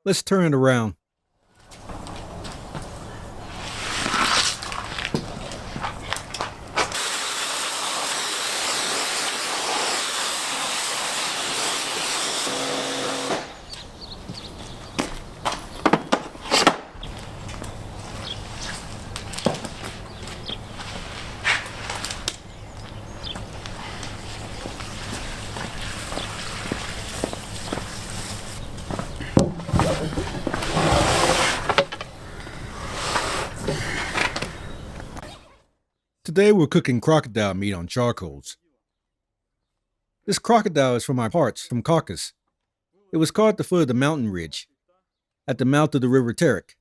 Let's turn it around. Today we're cooking crocodile meat on charcoals. This crocodile is from our parts from Kavkaz. It was caught at the foot of the mountain ridge, at the mouth of the river Terek.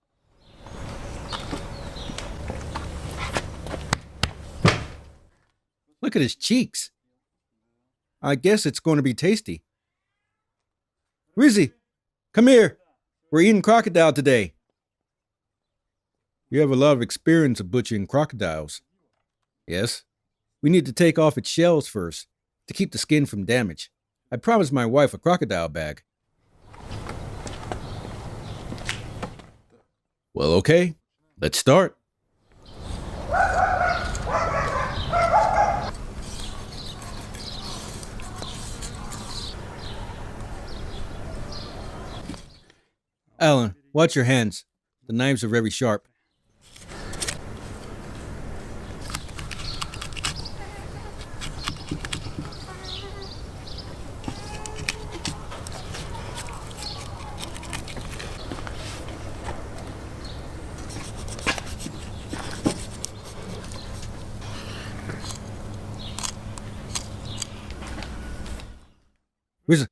Look at his cheeks. I guess it's going to be tasty. Rizzy, come here. We're eating crocodile today. You have a lot of experience of butchering crocodiles. Yes. We need to take off its shells first, to keep the skin from damage. I promised my wife a crocodile bag. Well, okay. Let's start. Alan, watch your hands. The knives are very sharp. Rizza,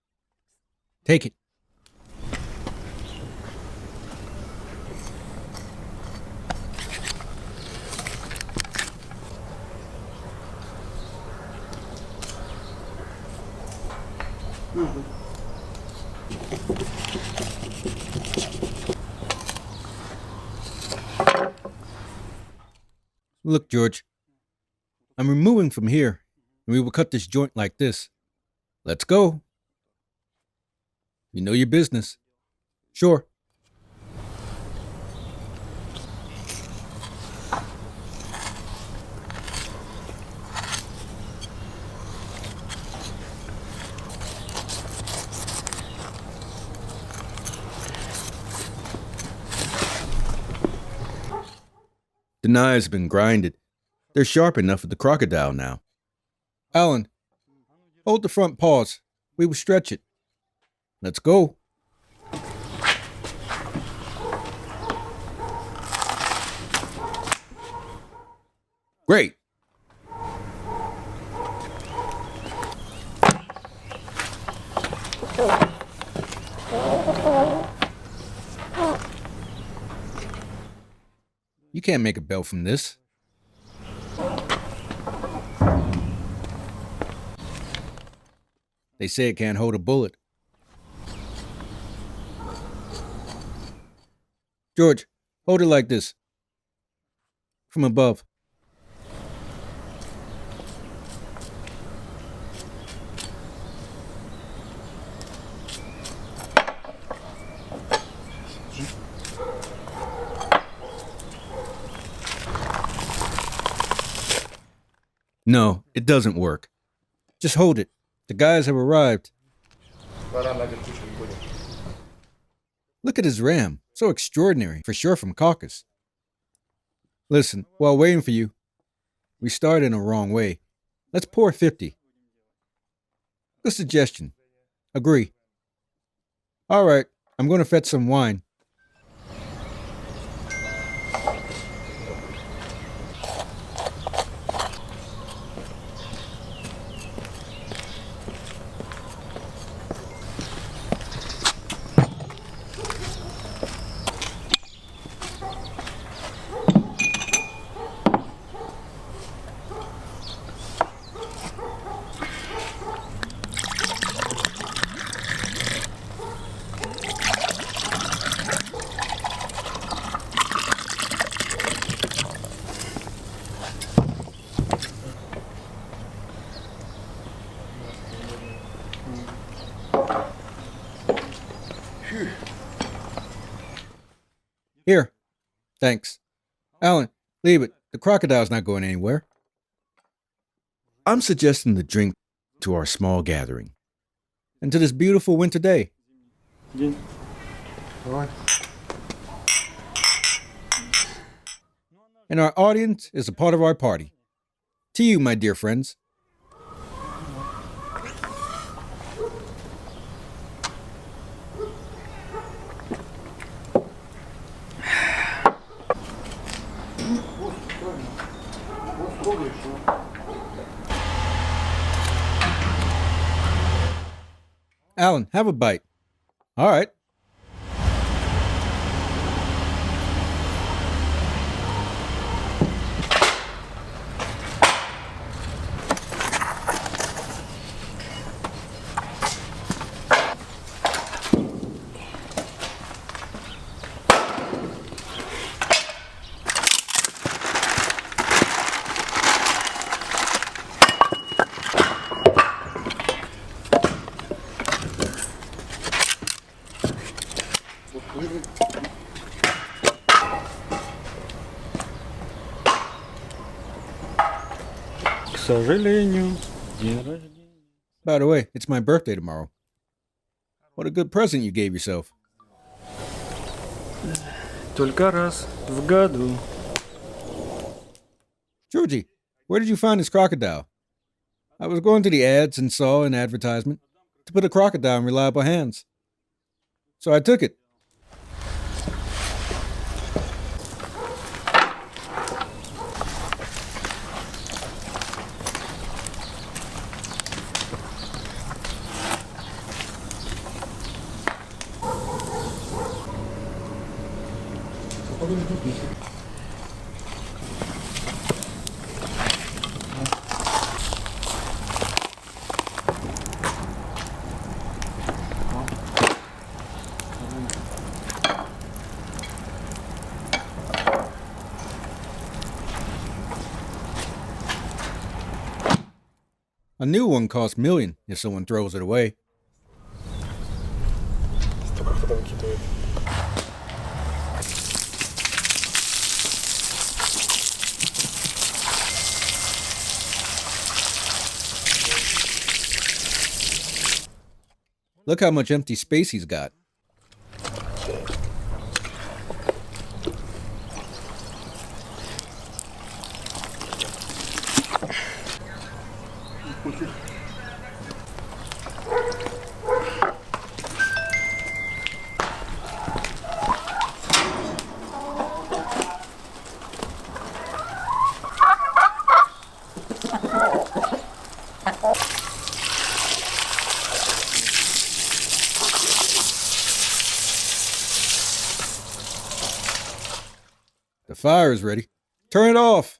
take it. Look, George, I'm removing from here, and we will cut this joint like this. Let's go. You know your business. Sure. The knives have been grinded. They're sharp enough for the crocodile now. Alan, hold the front paws. We will stretch it. Let's go. Great. You can't make a belt from this. They say it can't hold a bullet. George, hold it like this. From above. No, it doesn't work. Just hold it. The guys have arrived. Look at his ram. So extraordinary, for sure from Kavkaz. Listen, while waiting for you, we started in a wrong way. Let's pour 50. Good suggestion. Agree. All right, I'm going to fetch some wine. Here. Thanks. Alan, leave it. The crocodile's not going anywhere. I'm suggesting the drink to our small gathering. And to this beautiful winter day. День. Давай. And our audience is a part of our party. To you, my dear friends. Alan, have a bite. All right. К сожалению, день рождения. By the way, it's my birthday tomorrow. What a good present you gave yourself. Только раз в году. Georgie, where did you find this crocodile? I was going to the ads and saw an advertisement to put a crocodile in reliable hands. So I took it. A new one costs $1 million if someone throws it away. Look how much empty space he's got. The fire is ready. Turn it off.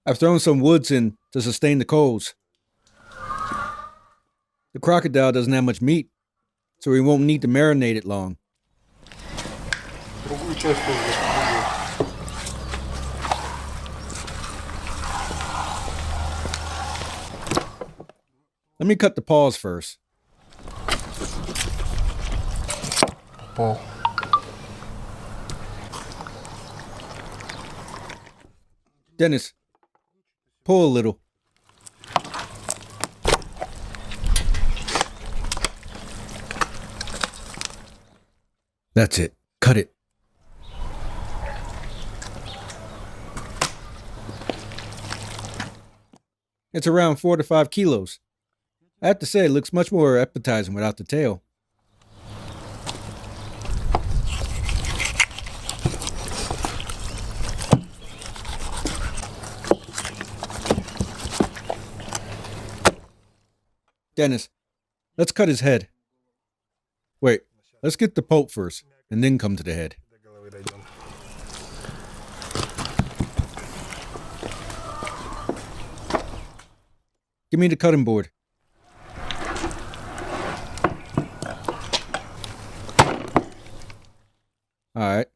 I've thrown some woods in to sustain the coals. The crocodile doesn't have much meat, so we won't need to marinate it long. Другую часть тоже. Let me cut the paws first. Пол. Dennis, pull a little. That's it. Cut it. It's around 4 to 5 kilos. I have to say, it looks much more appetizing without the tail. Dennis, let's cut his head. Wait, let's get the pulp first, and then come to the head. До головы дойдем. Give me the cutting board. All right.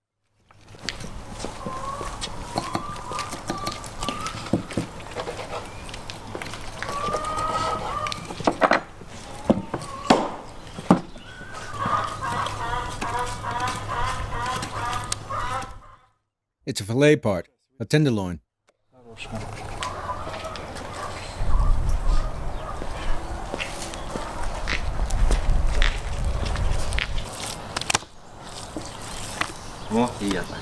It's a fillet part, a tenderloin. Хорошая. О, и я так.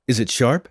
Is it sharp?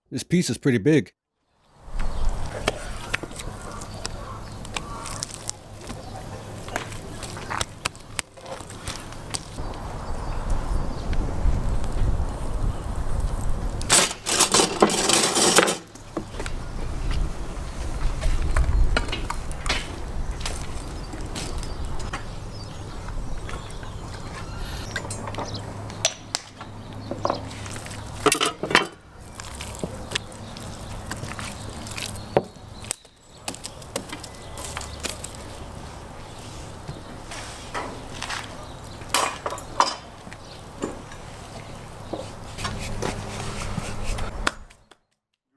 This piece is pretty big.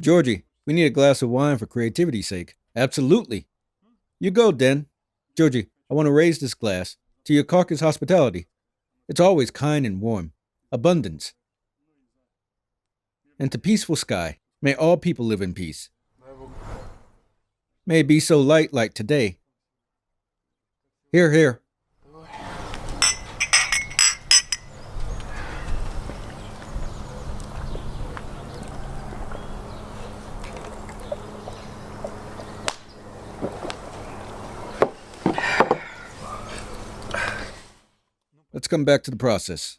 Georgie, we need a glass of wine for creativity's sake. Absolutely. You go, Den. Georgie, I want to raise this glass to your Kavkaz hospitality. It's always kind and warm. Abundance. And to peaceful sky. May all people live in peace. May it be so light like today. Here, here. Let's come back to the process.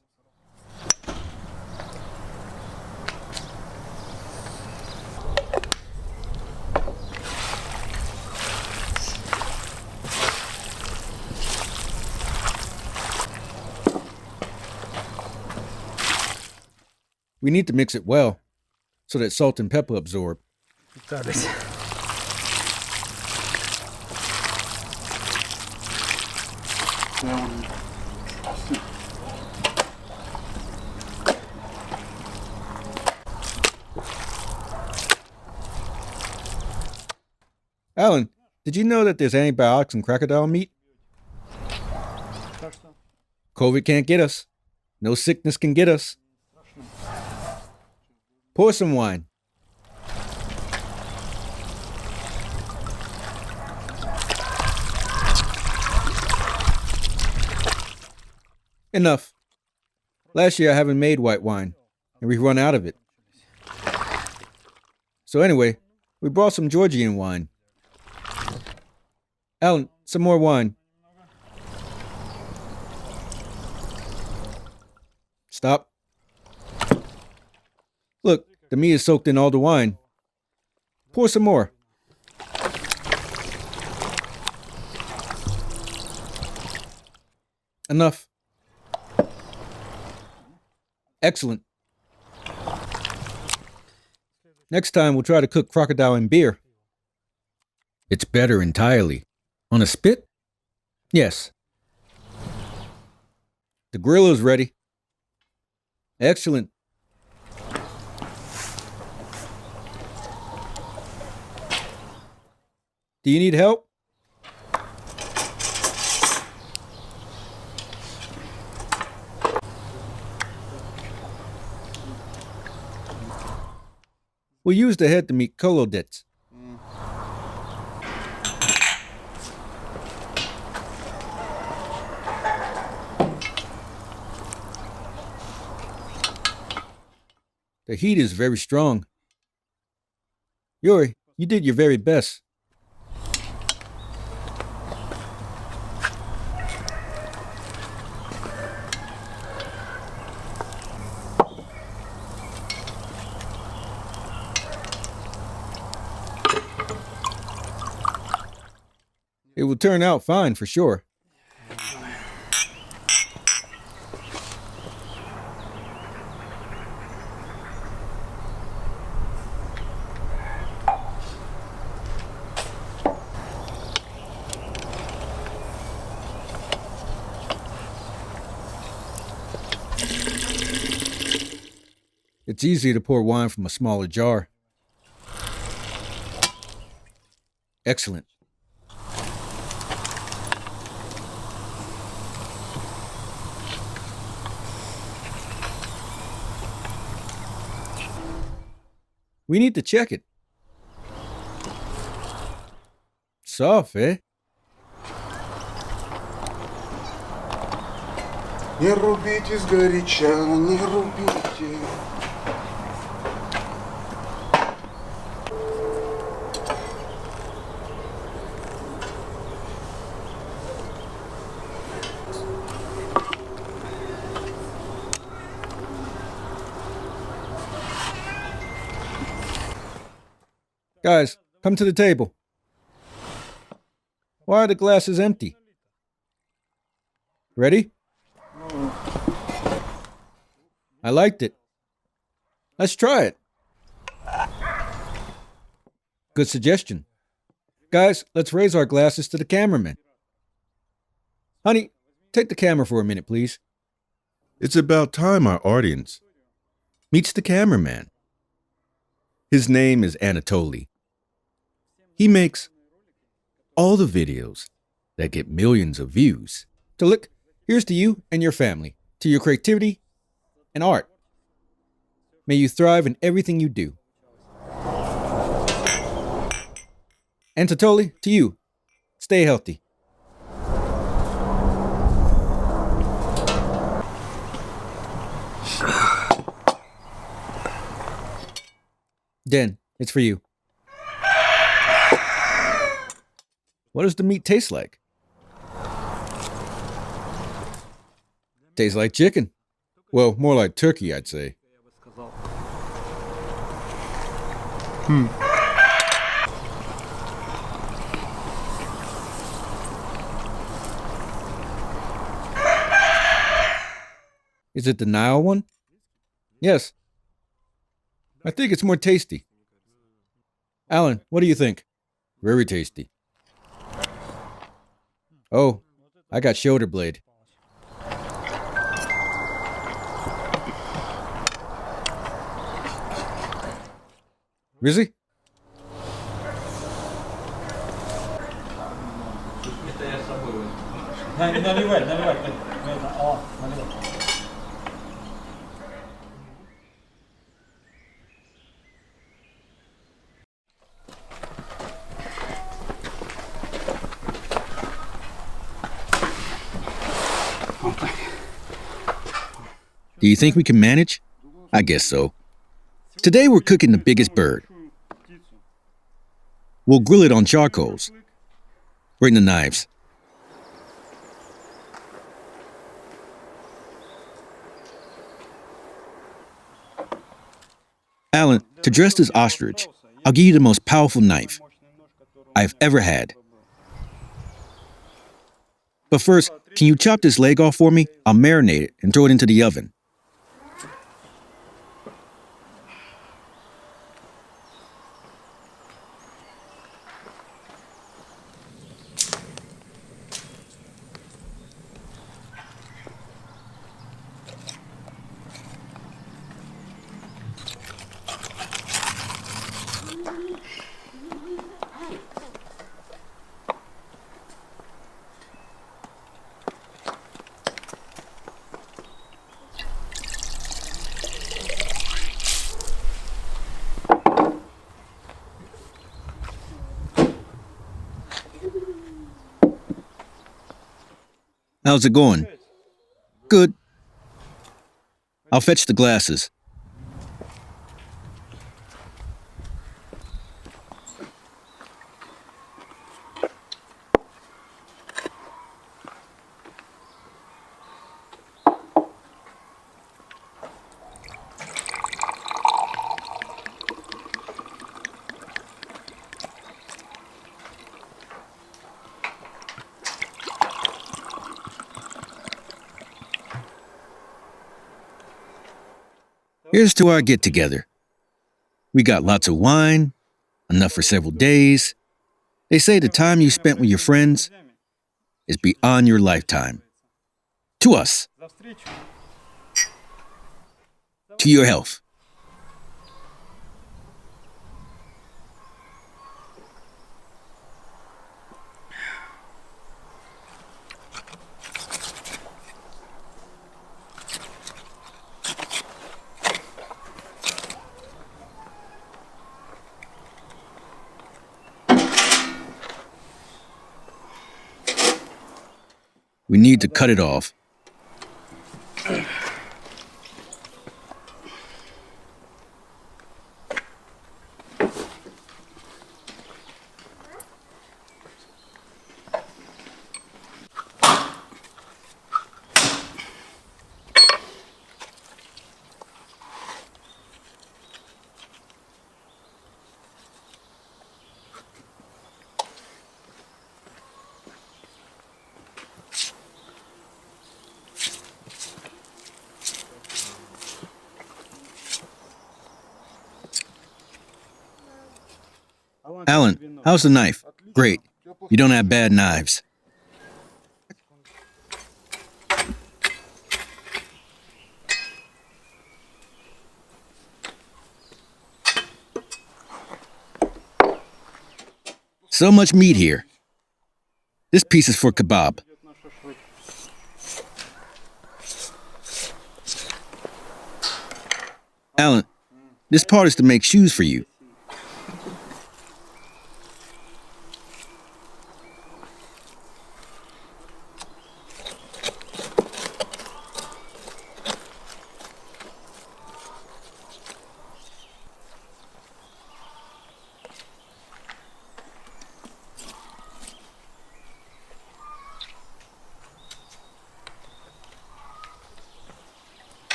We need to mix it well so that salt and pepper absorb. Пытались. Alan, did you know that there's antibiotics in crocodile meat? Так что COVID can't get us. No sickness can get us. Pour some wine. Enough. Last year I haven't made white wine, and we've run out of it. So anyway, we brought some Georgian wine. Alan, some more wine. Stop. Look, the meat is soaked in all the wine. Pour some more. Enough. Excellent. Next time we'll try to cook crocodile in beer. It's better entirely. On a spit? Yes. The grill is ready. Excellent. Do you need help? We'll use the head to meet kolodets. The heat is very strong. Yuri, you did your very best. It will turn out fine for sure. It's easier to pour wine from a smaller jar. Excellent. We need to check it. Soft, eh? Не рубите сгоряча, не рубите. Guys, come to the table. Why are the glasses empty? Ready? I liked it. Let's try it. Good suggestion. Guys, let's raise our glasses to the cameraman. Honey, take the camera for a minute, please. It's about time our audience meets the cameraman. His name is Anatoly. He makes all the videos that get millions of views. So look, here's to you and your family, to your creativity and art. May you thrive in everything you do. And Anatoly, to you, stay healthy. Den, it's for you. What does the meat taste like? Tastes like chicken. Well, more like turkey, I'd say. Is it the Nile one? Yes. I think it's more tasty. Alan, what do you think? Very tasty. Oh, I got shoulder blade. Rizzy? Наливай. Наливай. Do you think we can manage? I guess so. Today we're cooking the biggest bird. We'll grill it on charcoals. Bring the knives. Alan, to dress this ostrich, I'll give you the most powerful knife I've ever had. But first, can you chop this leg off for me? I'll marinate it and throw it into the oven. How's it going? Good. I'll fetch the glasses. Here's to our get together. We got lots of wine, enough for several days. They say the time you spent with your friends is beyond your lifetime. To us, За встречу. to your health. We need to cut it off. Alan, how's the knife? Great. You don't have bad knives. So much meat here. This piece is for kebab. Идет на шашлык. Alan, this part is to make shoes for you.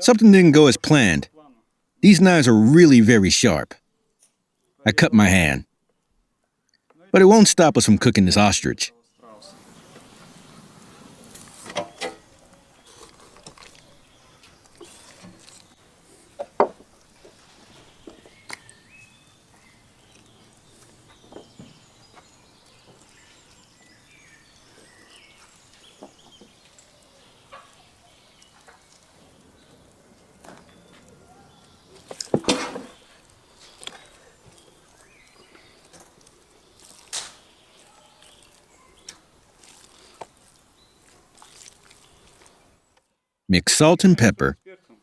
Something didn't go as planned. These knives are really very sharp. I cut my hand. But it won't stop us from cooking this ostrich. Страус. Mix salt and pepper. Перцем.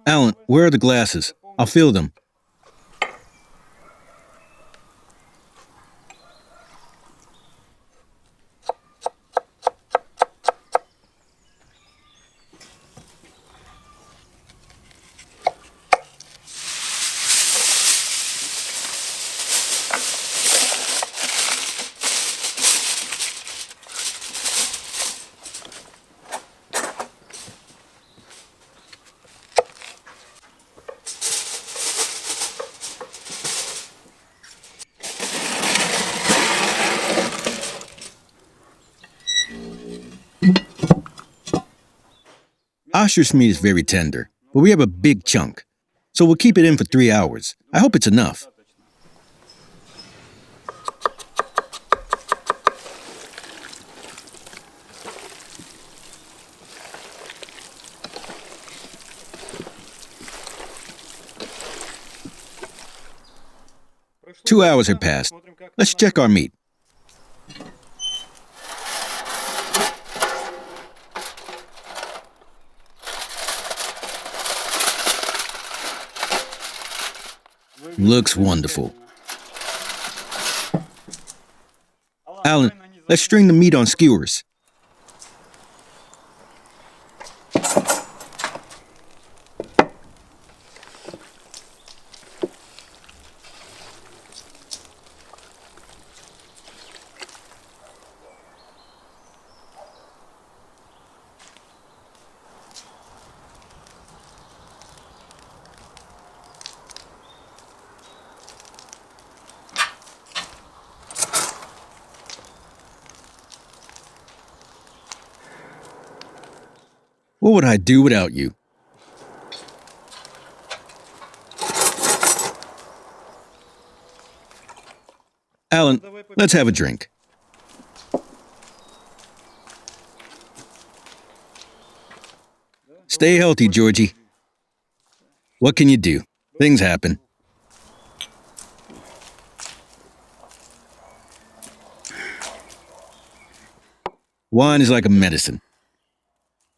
Alan, where are the glasses? I'll fill them. ostrich meat is very tender, but we have a big chunk. So we'll keep it in for 3 hours. I hope it's enough. Two hours have passed. Let's check our meat. Looks wonderful. Alan, let's string the meat on skewers. What would I do without you? Alan, let's have a drink. Stay healthy, Georgie. What can you do? Things happen. Wine is like a medicine.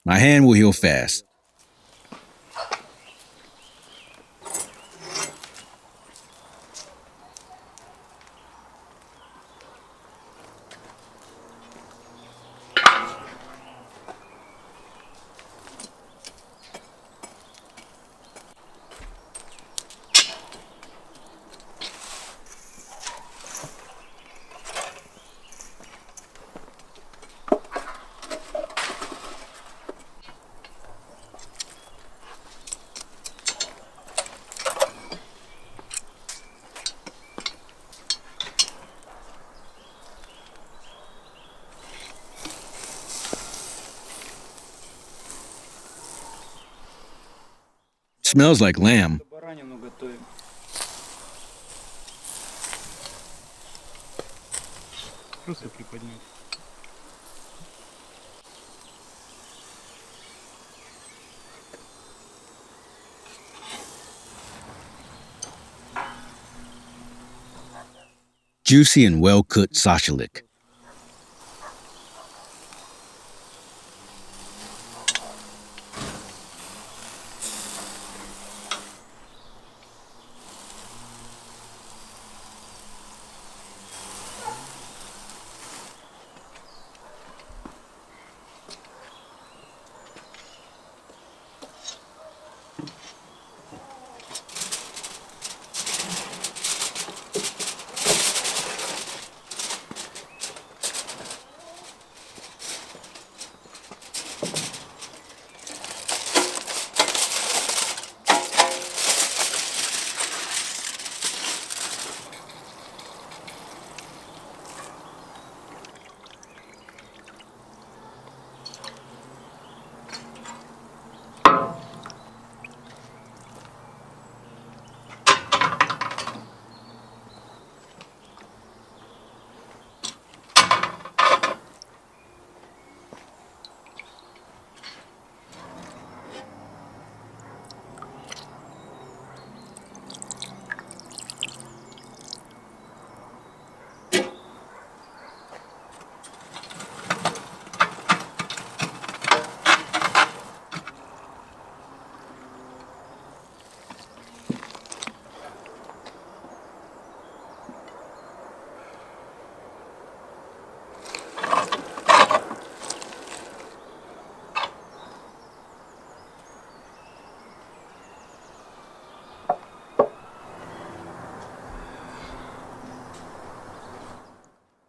My hand will heal fast. Smells like lamb. Баранину готовим. Просто приподнять. Juicy and well-cooked sashalik.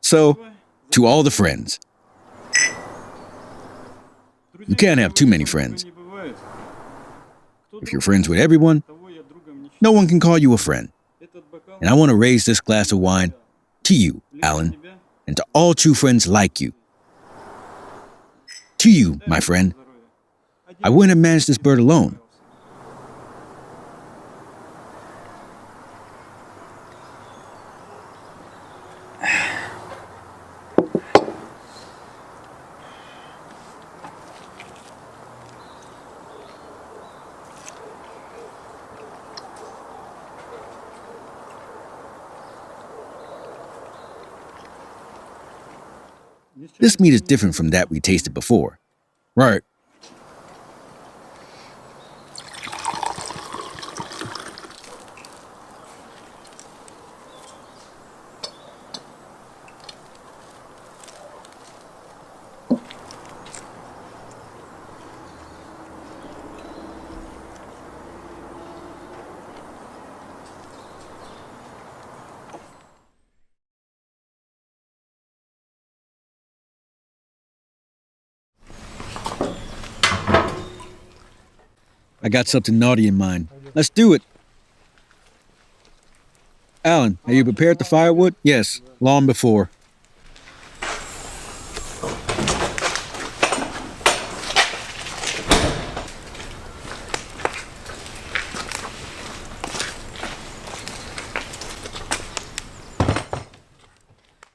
So, to all the friends. You can't have too many friends. If you're friends with everyone, no one can call you a friend. And I want to raise this glass of wine to you, Alan, and to all true friends like you. To you, my friend. I wouldn't have managed this bird alone. This meat is different from that we tasted before. Right. I got something naughty in mind. Let's do it. Alan, have you prepared the firewood? Yes, long before.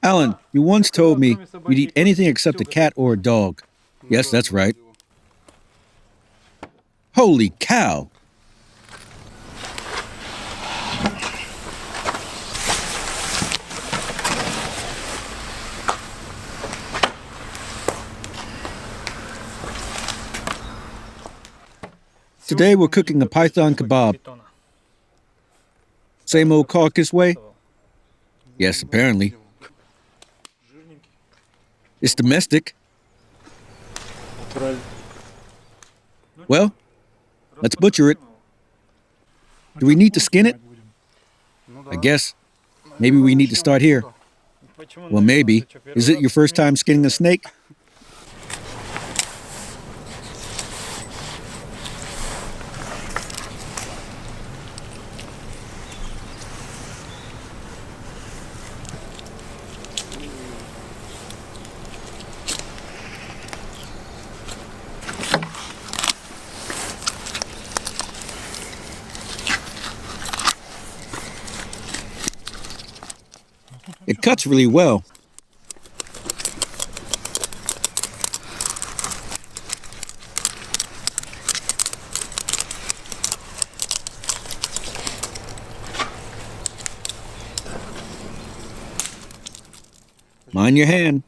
Alan, you once told me you'd eat anything except a cat or a dog. Yes, that's right. Holy cow! Today we're cooking a python kebab. Same old Caucasus way? Yes, apparently. It's domestic. Well, let's butcher it. Do we need to skin it? I guess. Maybe we need to start here. Well, maybe. Is it your first time skinning a snake? It cuts really well. Mind your hand.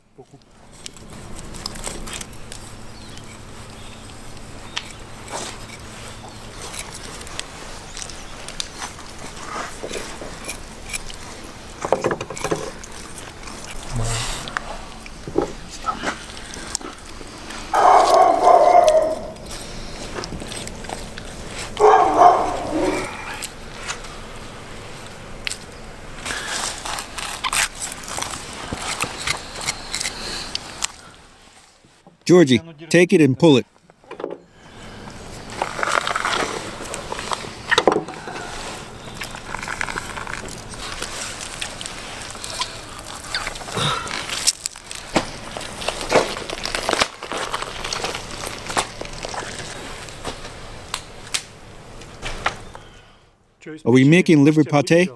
Georgie, take it and pull it. Are we making liver pate?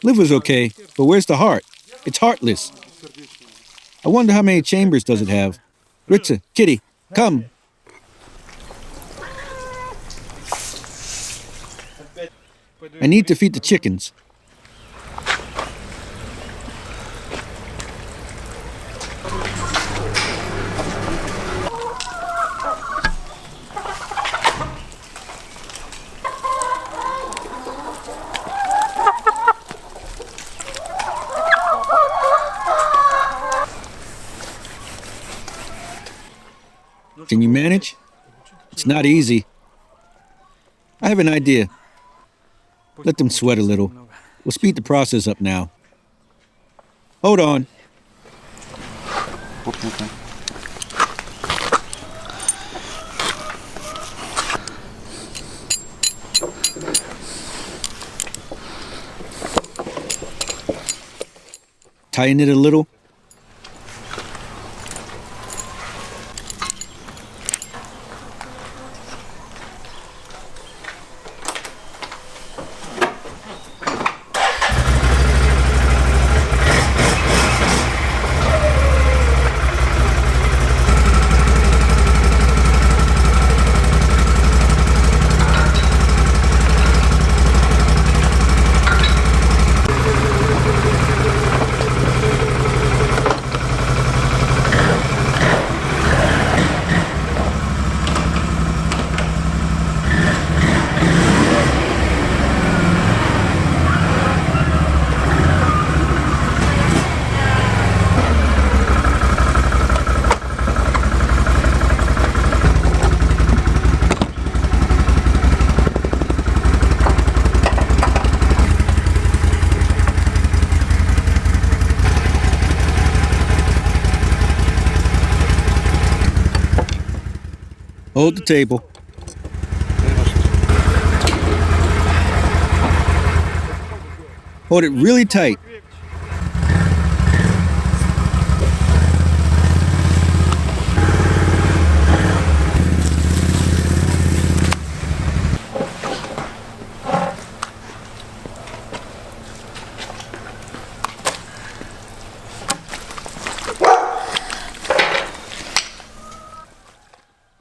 Liver's okay, but where's the heart? It's heartless. I wonder how many chambers does it have? Ritza, Kitty, come. I need to feed the chickens. Can you manage? It's not easy. I have an idea. Let them sweat a little. We'll speed the process up now. Hold on. tighten it a little. Hold the table. Hold it really tight.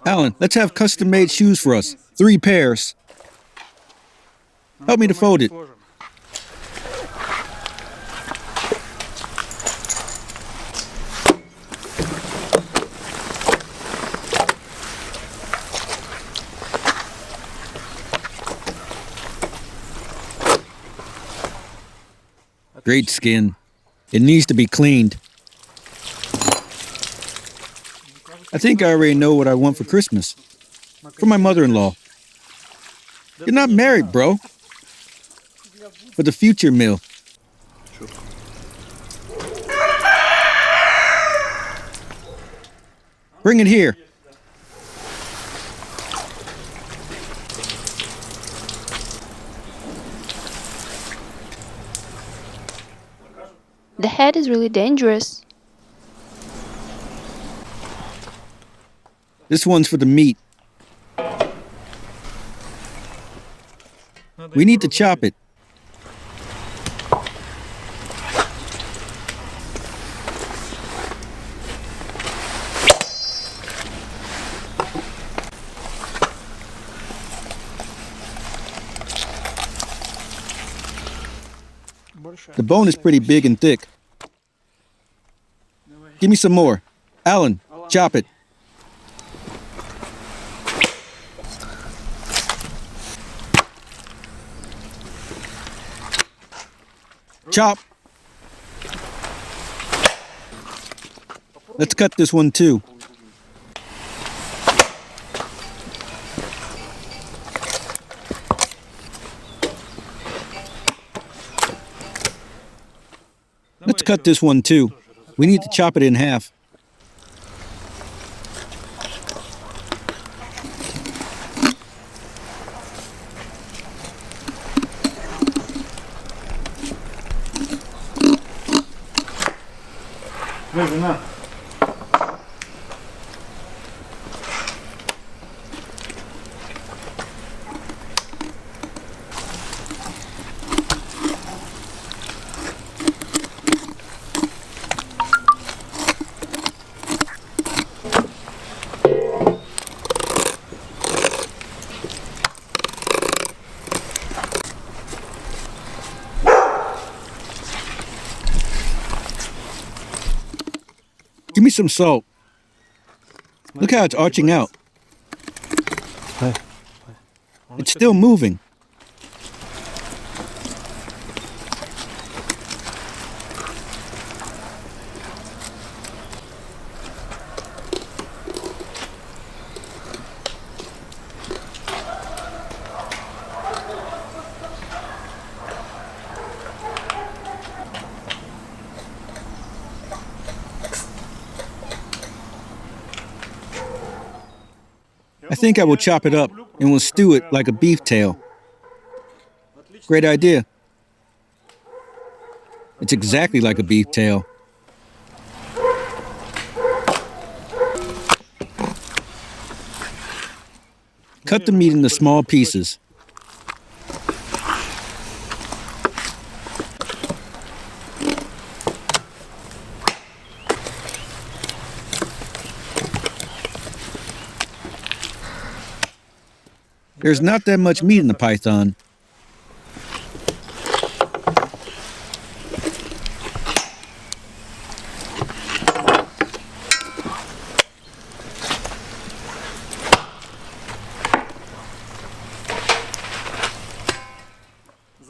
Alan, let's have custom-made shoes for us. 3 pairs. Help me to fold it. Great skin. It needs to be cleaned. I think I already know what I want for Christmas. For my mother-in-law. You're not married, bro. For the future meal. Bring it here. The head is really dangerous. This one's for the meat. We need to chop it. The bone is pretty big and thick. Give me some more. Alan, chop it. Chop. Let's cut this one too. Let's cut this one too. We need to chop it in half. Give me some salt. Look how it's arching out. It's still moving. I think I will chop it up and we'll stew it like a beef tail. Great idea. It's exactly like a beef tail. Cut the meat into small pieces. There's not that much meat in the python.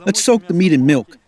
Let's soak the meat in milk.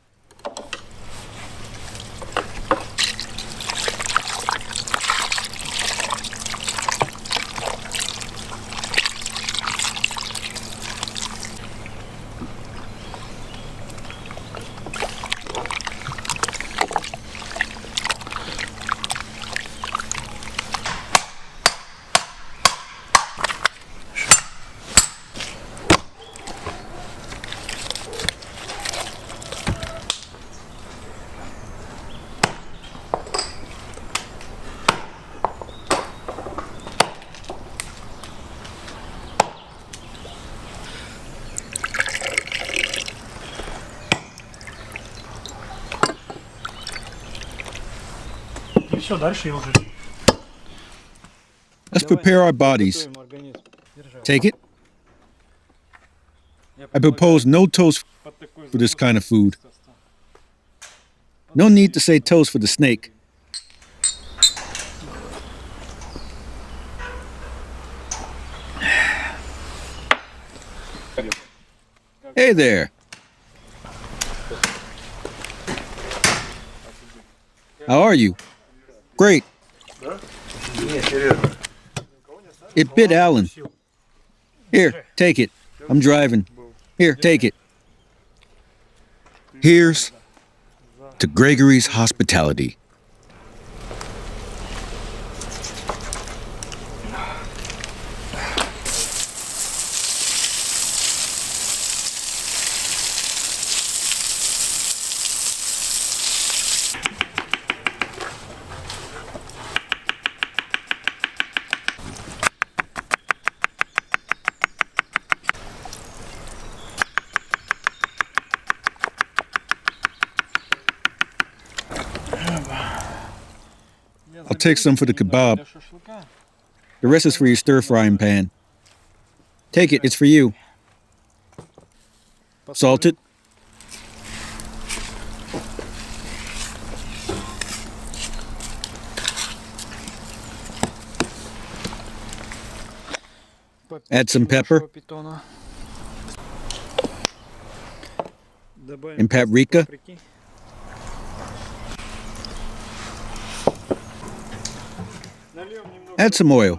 Все, дальше я уже. Let's prepare our bodies. Take it. I propose no toast for this kind of food. No need to say toast for the snake. Hey there. How are you? Great. It bit Alan. Here, take it. I'm driving. Here, take it. Here's to Gregory's hospitality. I'll take some for the kebab. The rest is for your stir-frying pan. Take it, it's for you. Salt it. Add some pepper and paprika. Add some oil.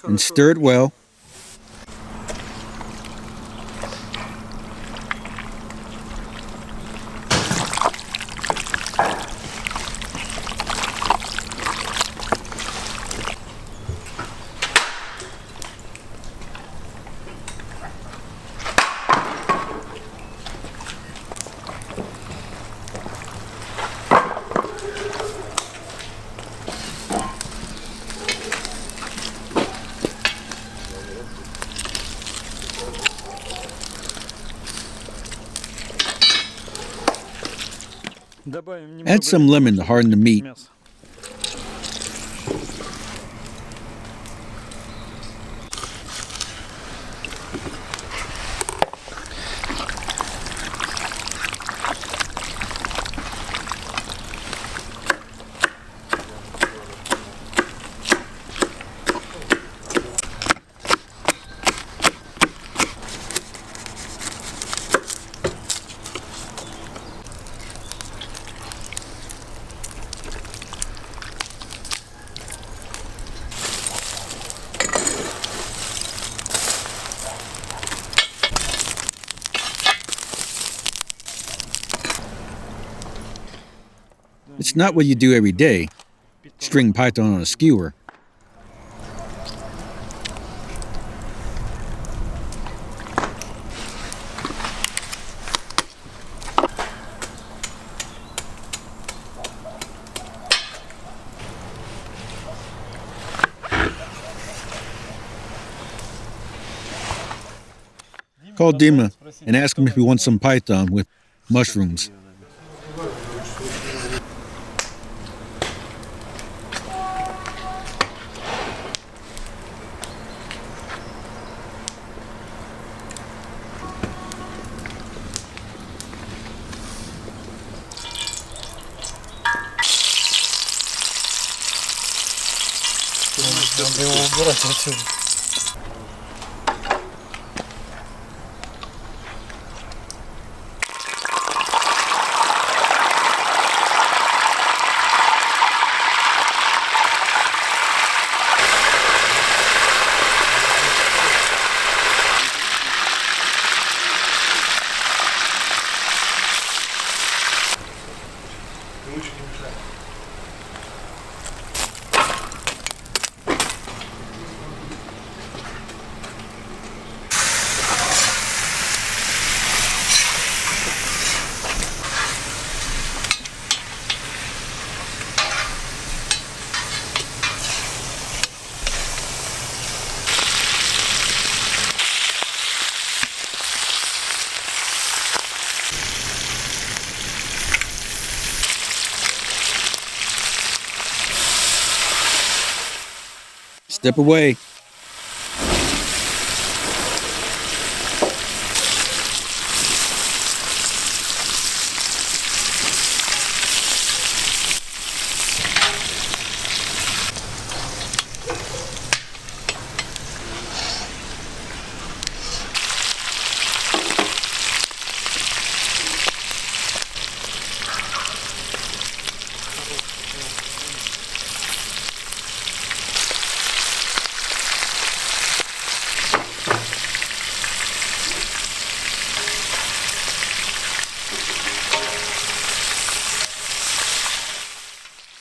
And stir it well. Add some lemon to harden the meat. It's not what you do every day. String python on a skewer. Call Dima and ask him if he wants some python with mushrooms. Надо его убирать отсюда. Step away.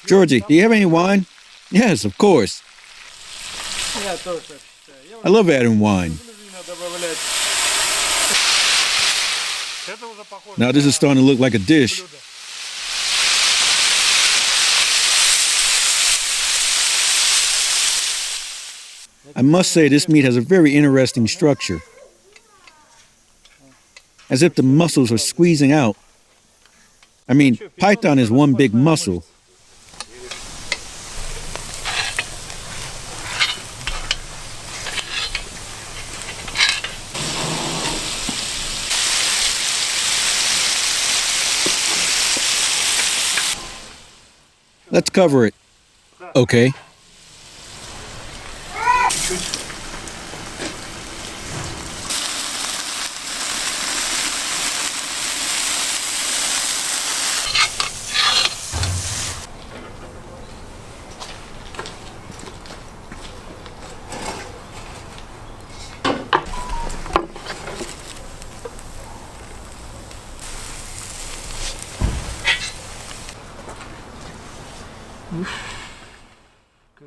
Georgie, do you have any wine? Yes, of course. I love adding wine. Now this is starting to look like a dish. I must say this meat has a very interesting structure. As if the muscles are squeezing out. I mean, python is one big muscle. Let's cover it. Okay.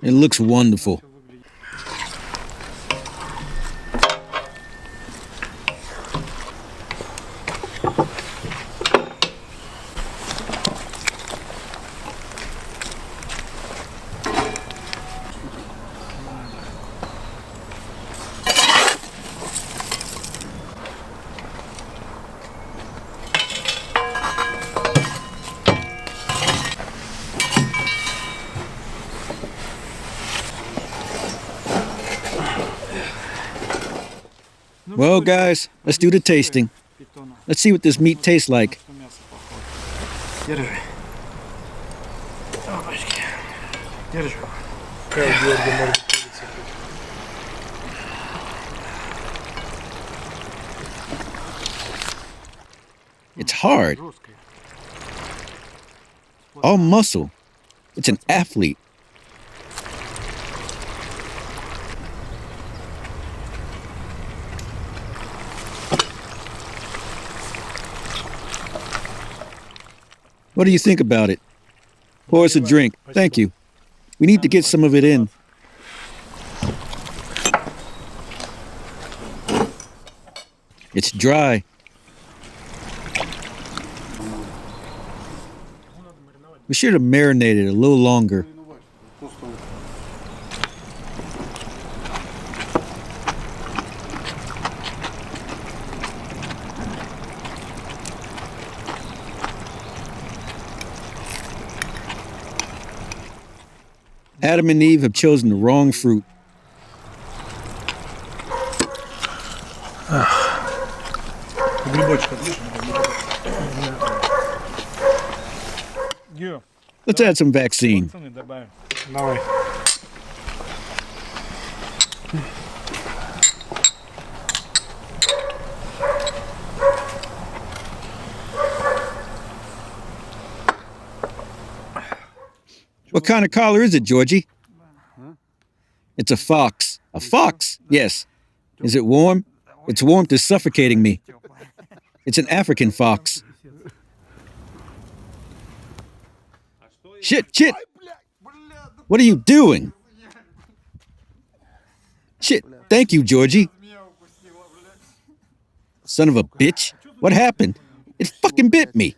It looks wonderful. Well, guys, let's do the tasting. Let's see what this meat tastes like. Держи. Опачки. Держи. It's hard. All muscle. It's an athlete. What do you think about it? Pour us a drink. Thank you. We need to get some of it in. It's dry. We should have marinated a little longer. Adam and Eve have chosen the wrong fruit. Грибочка, видишь? Гео, Let's add some vaccine. пацаны добавим. Давай. What kind of collar is it, Georgie? It's a fox. A fox? Yes. Is it warm? Its warmth is suffocating me. It's an African fox. Shit, shit! What are you doing? Shit, thank you, Georgie. Son of a bitch. What happened? It fucking bit me.